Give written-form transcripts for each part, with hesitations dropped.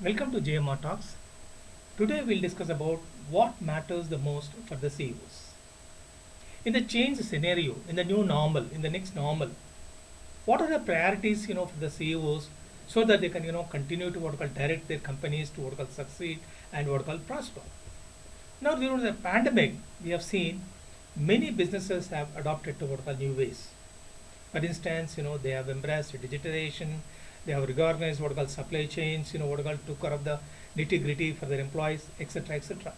Welcome to JMR Talks. Today we'll discuss about what matters the most for the CEOs. In the change scenario, in the new normal, in the next normal, what are the priorities for the CEOs so that they can continue to direct their companies to succeed and prosper. Now during the pandemic, we have seen many businesses have adopted to new ways. For instance, they have embraced digitization, they have reorganized supply chains, took care of the nitty gritty for their employees, etc. etc.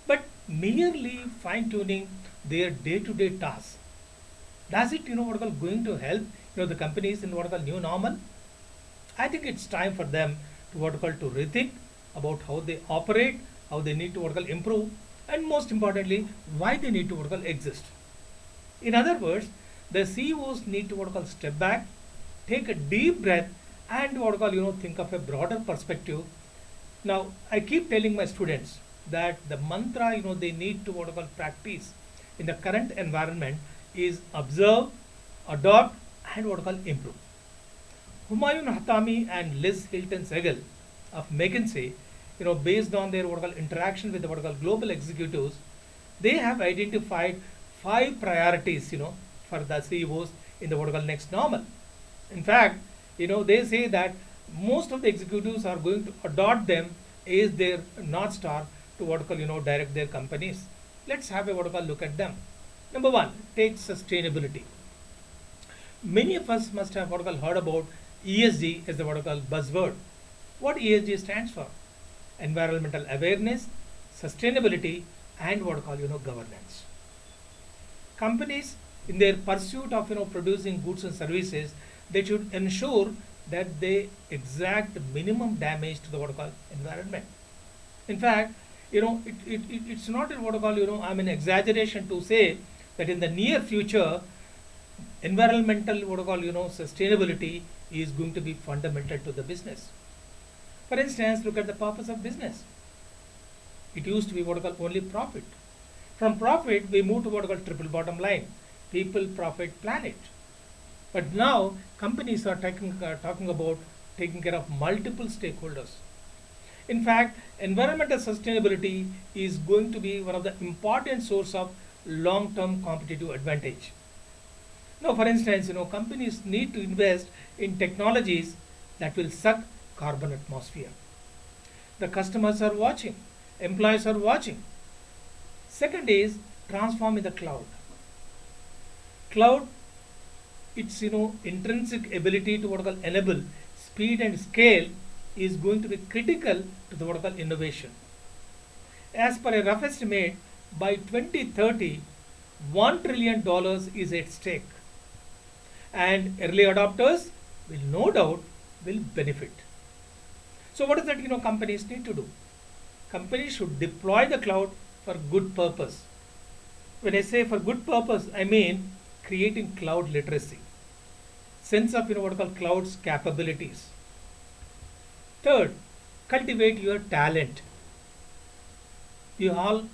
But merely fine tuning their day to day tasks, does it going to help the companies in new normal? I think it's time for them to to rethink about how they operate, how they need to improve, and most importantly, why they need to exist. In other words, the CEOs need to step back, take a deep breath, and think of a broader perspective. Now, I keep telling my students that the mantra they need to practice in the current environment is observe, adopt, and improve. Humayun Hatami and Liz Hilton Segal of McKinsey, based on their interaction with the global executives, they have identified five priorities, for the CEOs in the next normal. In fact, they say that most of the executives are going to adopt them as their north star to direct their companies. Let's have a look at them. Number one, take sustainability. Many of us must have heard about ESG as the buzzword. What ESG stands for? Environmental awareness, sustainability, and governance. Companies, in their pursuit of producing goods and services, they should ensure that they exact minimum damage to the environment. In fact, it's not exaggeration to say that in the near future, environmental sustainability is going to be fundamental to the business. For instance, look at the purpose of business. It used to be only profit. From profit, we moved to triple bottom line: people, profit, planet. But now companies are talking about taking care of multiple stakeholders. In fact, environmental sustainability is going to be one of the important source of long-term competitive advantage. Now, for instance, companies need to invest in technologies that will suck carbon atmosphere. The customers are watching, employees are watching. Second is transform in the cloud. Cloud, its intrinsic ability to enable speed and scale is going to be critical to the innovation. As per a rough estimate, by 2030, $1 trillion is at stake, and early adopters will no doubt will benefit. So what is that companies need to do? Companies should deploy the cloud for good purpose. When I say for good purpose, I mean creating cloud literacy, sense of cloud's capabilities. Third, cultivate your talent. You all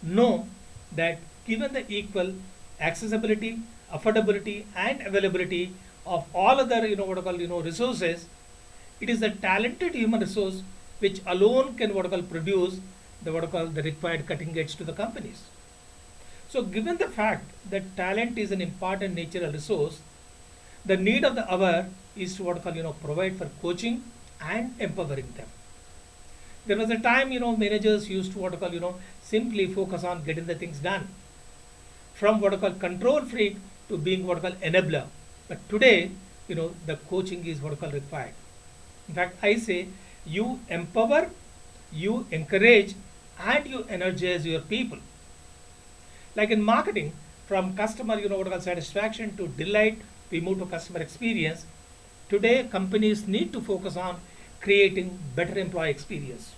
know that given the equal accessibility, affordability, and availability of all other resources, it is the talented human resource which alone can produce the required cutting edge to the companies. So given the fact that talent is an important natural resource, the need of the hour is to provide for coaching and empowering them. There was a time managers used to simply focus on getting the things done, from control freak to being enabler. But today, the coaching is required. In fact, I say you empower, you encourage, and you energize your people. Like in marketing, from customer satisfaction to delight, we move to customer experience. Today, companies need to focus on creating better employee experience.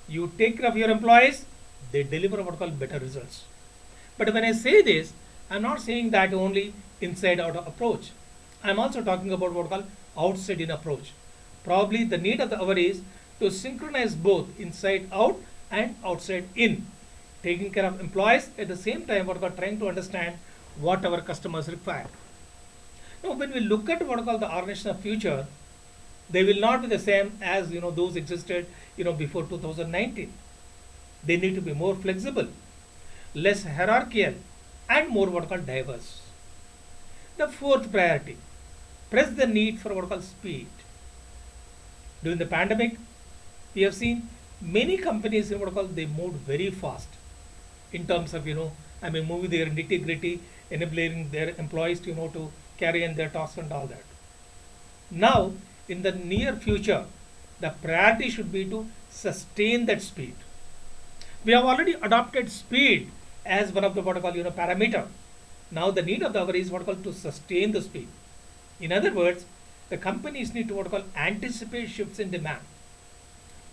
You take care of your employees, they deliver better results. But when I say this, I'm not saying that only inside out approach. I'm also talking about outside in approach. Probably the need of the hour is to synchronize both inside out and outside in, taking care of employees at the same time trying to understand what our customers require. Now, when we look at the organization of future, They will not be the same as those existed before 2019. They need to be more flexible, less hierarchical, and more what called diverse. The fourth priority, press the need for what called speed. During the pandemic, we have seen many companies in what called they moved very fast in terms of moving their nitty gritty, enabling their employees to to carry in their tasks and all that. Now, in the near future, the priority should be to sustain that speed. We have already adopted speed as one of the what I call parameter. Now the need of the hour is what I call to sustain the speed. In other words, the companies need to what I call anticipate shifts in demand.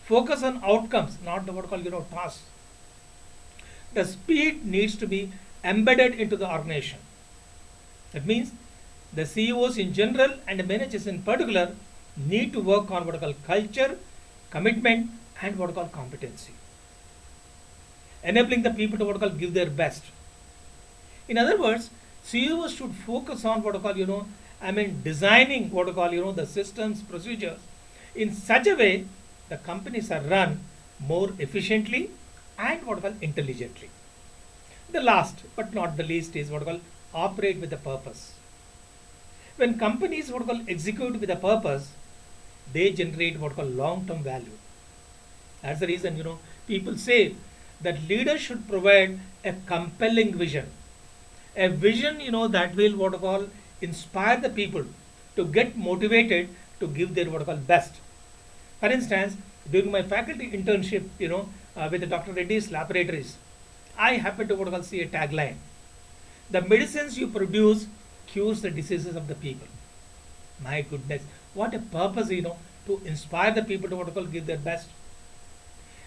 Focus on outcomes, not the what I call tasks. The speed needs to be embedded into the organization. That means the CEOs in general and managers in particular need to work on what I call culture, commitment, and what I call competency. Enabling the people to what I call give their best. In other words, CEOs should focus on what I call designing what I call the systems, procedures in such a way the companies are run more efficiently and what I call intelligently. The last but not the least is what I call operate with a purpose. When companies what I call execute with a purpose, they generate what I call long-term value. That's the reason people say that leaders should provide a compelling vision, a vision that will what I call inspire the people to get motivated to give their what I call best. For instance, during my faculty internship, with Dr. Reddy's laboratories, I happened to what I call see a tagline: "The medicines you produce cures the diseases of the people." My goodness, what a purpose, to inspire the people to what I call give their best.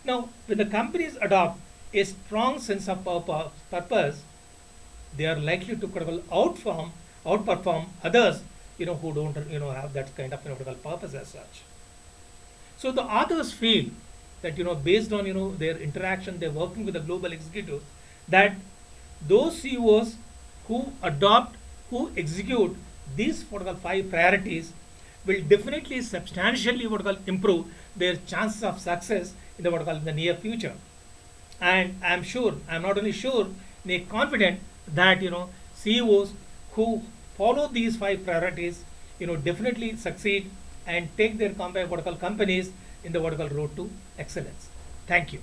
Now, when the companies adopt a strong sense of purpose, they are likely to what I call outperform others, who don't have that kind of what I call purpose as such. So the authors feel that based on their interaction, they're working with the global executives, that those CEOs who adopt, who execute these what I call 5 priorities will definitely substantially what I call improve their chances of success in the what I call in the near future. And I'm sure, I'm not only sure, I'm confident that CEOs who follow these 5 priorities, definitely succeed and take their what I call companies in the what I call road to excellence. Thank you.